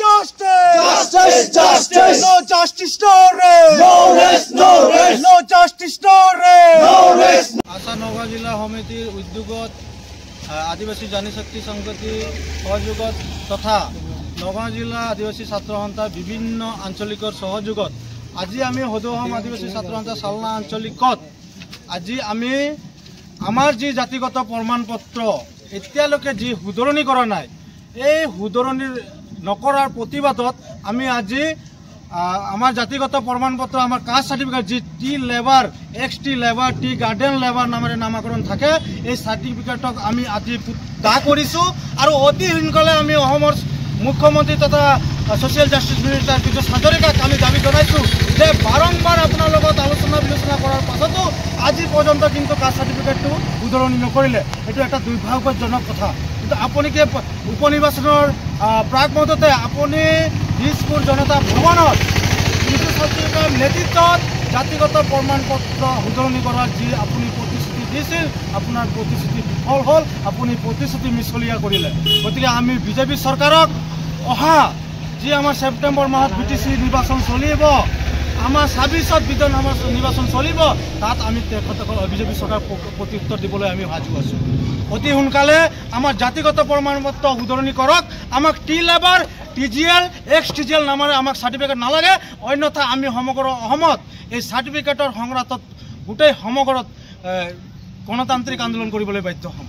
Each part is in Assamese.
justice! Justice, justice! No justice, no rest! No rest, no rest! No justice, no rest! No rest! आशा नगाँव जिला समितिर उद्योगत आदिवासी जनशक्ति संगति सहयोगत तथा नगाँव जिला आदिवासी छात्र सन्था विभिन्न आंचलिकर सहयोगत आज आम सदौहम आदिवासी छात्र सन्था सालना आंचलिकत आज आम आमार जी जातिगत प्रमाणपत्र एतियालके जी सुधरणी करा नाई এই সুধৰণি নকৰাৰ প্ৰতিবাদত আমি আজি আমাৰ জাতিগত প্ৰমাণপত্ৰ আমাৰ কাষ্ট সাৰ্টিফিকেট যি T labour x T labour tea garden labour নামেৰে নামাকৰণ থাকে এই সাৰ্টিফিকেটক আমি আজি দা কৰিছো আৰু অতি সোনকালে আমি অসমৰ মুখ্যমন্ত্ৰী তথা সোশ্যাল জাষ্টিস মিনিষ্টাৰ পীযুষ হাজৰিকাক আমি দাবী জনাইছো যে বাৰম্বাৰ আপোনাৰ লগত আলোচনা বিলোচনা কৰাৰ পাছতো আজি পৰ্যন্ত কিন্তু কাষ্ট সাৰ্টিফিকেটটো সুধৰণি নকৰিলে এইটো এটা দুৰ্ভাগ্যজনক কথা কিন্তু আপুনি কি উপনিৰ্বাচনৰ প্ৰাক মুহূৰ্ততে আপুনি দিছপুৰ জনতা ভৱনত পীযুষ হাজৰিকাৰ নেতৃত্বত জাতিগত প্ৰমাণপত্ৰ সুধৰণি কৰাৰ যি আপুনি প্ৰতিশ্ৰুতি দিছিল আপোনাৰ প্ৰতিশ্ৰুতি বিফল হ'ল আপুনি প্ৰতিশ্ৰুতি মিছলীয়া কৰিলে গতিকে আমি বিজেপি চৰকাৰক অহা যি আমাৰ ছেপ্টেম্বৰ মাহত বিটিচি নিৰ্বাচন চলিব আমাৰ ২৬ত বিধানসভা নিৰ্বাচন চলিব তাত আমি বিজেপি চৰকাৰ প্ৰত্যুত্তৰ দিবলৈ আমি সাজু আছোঁ অতি সোনকালে আমাৰ জাতিগত প্ৰমাণপত্ৰ সুধৰণি কৰক আমাক T labour TGL x TGL নামেৰে আমাক সাৰ্টিফিকেট নালাগে অন্যথা আমি সমগ্ৰ অসমত এই সাৰ্টিফিকেটৰ সংঘাতত গোটেই সমগ্ৰত গণতান্ত্ৰিক আন্দোলন কৰিবলৈ বাধ্য হ'ম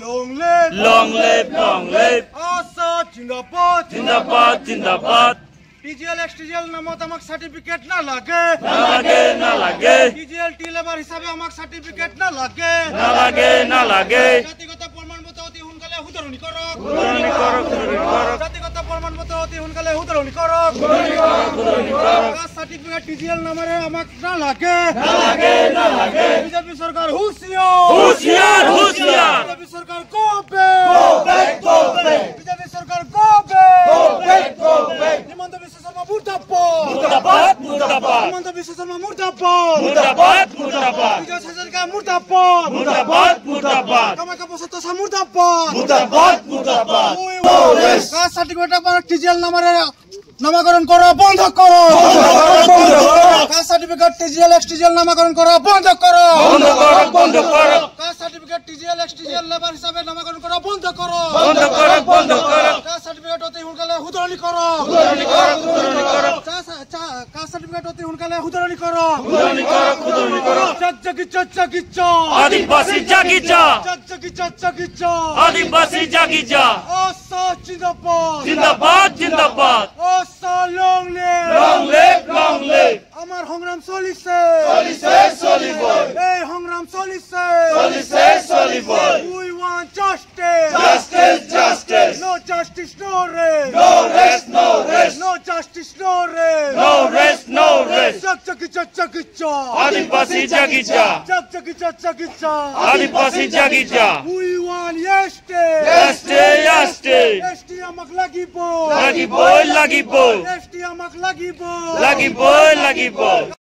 long live, Long live, long live! Asa Jindabad, Jindabad, Jindabad! TGL XTGL নামত আমাক সার্টিফিকেট না লাগে না লাগে, না লাগে! TGL টি লেবাৰ হিচাপে আমাক সাৰ্টিফিকেট না লাগে না লাগে, না লাগে! জাতিগত প্ৰমাণপত্ৰ অতি সোনকালে সুধৰণি কৰক সুধৰণি কৰক, সুধৰণি কৰক! জাতিগত প্ৰমাণপত্ৰ অতি সোনকালে সুধৰণি কৰক সুধৰণি কৰক, সুধৰণি কৰক! কাষ্ট সাৰ্টিফিকেট TGL নামেৰে আমাক না লাগে না লাগে, না লাগে! বিজেপি চৰকাৰ হুঁচিয়াৰ হুঁচিয়াৰ, হুঁচিয়াৰ! বিজেপি চৰকাৰ go back Go back, go back! BJP চৰকাৰ go back Go back, go back! Himanta Biswa Sarma মুৰ্দাবাদ মুৰ্দাবাদ, মুৰ্দাবাদ! হিমন্ত বিশ্ব শৰ্মা মুৰ্দাবাদ মুৰ্দাবাদ, মুৰ্দাবাদ! পীযুষ হাজৰিকা মুৰ্দাবাদ মুৰ্দাবাদ, মুৰ্দাবাদ! কামাখ্যা প্ৰসাদ তথা মুৰ্দাবাদ মুৰ্দাবাদ, মুৰ্দাবাদ! কাষ্ট সাৰ্টিফিকেট আমাক TGL নামেৰে নামাকৰণ কৰা বন্ধ কৰক কাষ্ট সাৰ্টিফিকেট TGL XTGL নামাকৰণ কৰা বন্ধ কৰক বন্ধ কৰক, বন্ধ কৰক! Caste certificate TGL XTGL labour হিচাপে নামাকৰণ কৰা বন্ধ কৰক বন্ধ কৰক, বন্ধ কৰক! কাষ্ট সাৰ্টিফিকেট অতি সোনকালে সুধৰণি কৰক সুধৰণি কৰক, সুধৰণি কৰক! কাষ্ট সাৰ্টিফিকেট অতি সোনকালে সুধৰণি কৰক সুধৰণি কৰক, সুধৰণি কৰক! জগিচ্ছ আদিবাসী জাগিছা! জগিচ্ছ আদিবাসী জাগিছা! Asa Jindabad জিন্দাবাদ, জিন্দাবাদ! Asa long live Long live, long live! আমার সংগ্রাম চলিছে চলিছে, চলিবই! এই সংগ্রাম চলিছে চলিছে, চলিবই! We want justice Justice, justice! No justice, no rest No rest, no rest! No justice, no rest No rest, no rest! জগিচ্ছ আদিবাসী জাগিছা! জগিচ্ছ আদিবাসী জাগিছা! We want justice Yaste, yaste! ST আমাক লাগিব লাগিবই, লাগিবই! ST আমাক লাগিব লাগিবই, লাগিবই!